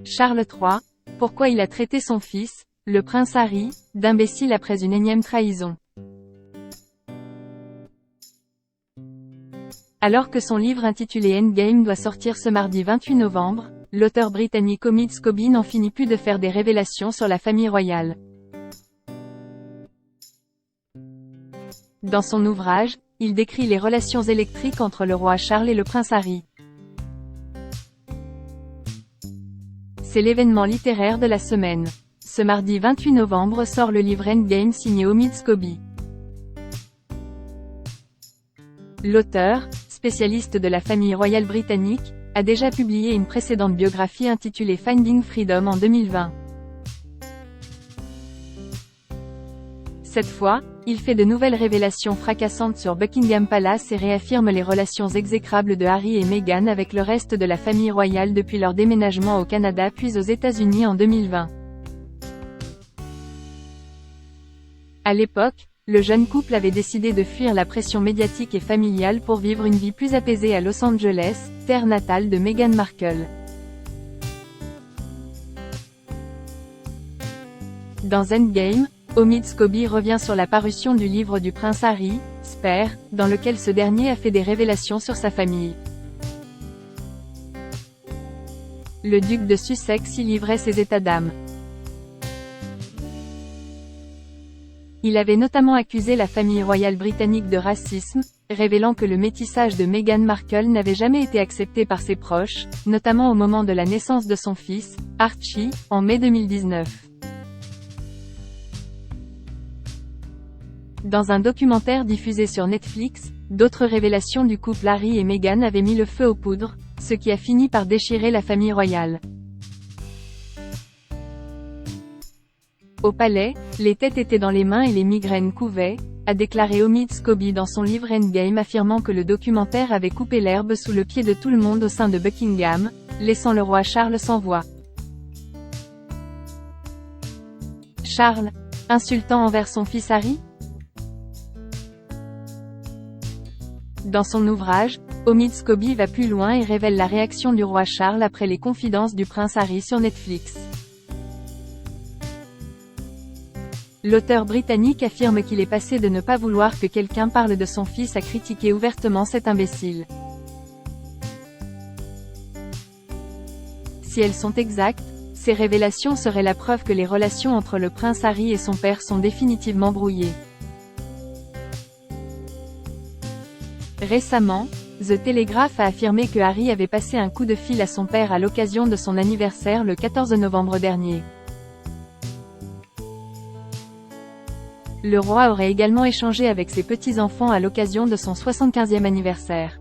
Charles III, pourquoi il a traité son fils, le prince Harry, d'imbécile après une énième trahison. Alors que son livre intitulé Endgame doit sortir ce mardi 28 novembre, l'auteur britannique Omid Scobie n'en finit plus de faire des révélations sur la famille royale. Dans son ouvrage, il décrit les relations électriques entre le roi Charles et le prince Harry. C'est l'événement littéraire de la semaine. Ce mardi 28 novembre sort le livre Endgame signé Omid Scobie. L'auteur, spécialiste de la famille royale britannique, a déjà publié une précédente biographie intitulée Finding Freedom en 2020. Cette fois, il fait de nouvelles révélations fracassantes sur Buckingham Palace et réaffirme les relations exécrables de Harry et Meghan avec le reste de la famille royale depuis leur déménagement au Canada puis aux États-Unis en 2020. À l'époque, le jeune couple avait décidé de fuir la pression médiatique et familiale pour vivre une vie plus apaisée à Los Angeles, terre natale de Meghan Markle. Dans Endgame, Omid Scobie revient sur la parution du livre du prince Harry, Spare, dans lequel ce dernier a fait des révélations sur sa famille. Le duc de Sussex y livrait ses états d'âme. Il avait notamment accusé la famille royale britannique de racisme, révélant que le métissage de Meghan Markle n'avait jamais été accepté par ses proches, notamment au moment de la naissance de son fils, Archie, en mai 2019. Dans un documentaire diffusé sur Netflix, d'autres révélations du couple Harry et Meghan avaient mis le feu aux poudres, ce qui a fini par déchirer la famille royale. Au palais, les têtes étaient dans les mains et les migraines couvaient, a déclaré Omid Scobie dans son livre Endgame, affirmant que le documentaire avait coupé l'herbe sous le pied de tout le monde au sein de Buckingham, laissant le roi Charles sans voix. Charles, insultant envers son fils Harry? Dans son ouvrage, Omid Scobie va plus loin et révèle la réaction du roi Charles après les confidences du prince Harry sur Netflix. L'auteur britannique affirme qu'il est passé de ne pas vouloir que quelqu'un parle de son fils à critiquer ouvertement cet imbécile. Si elles sont exactes, ces révélations seraient la preuve que les relations entre le prince Harry et son père sont définitivement brouillées. Récemment, The Telegraph a affirmé que Harry avait passé un coup de fil à son père à l'occasion de son anniversaire le 14 novembre dernier. Le roi aurait également échangé avec ses petits-enfants à l'occasion de son 75e anniversaire.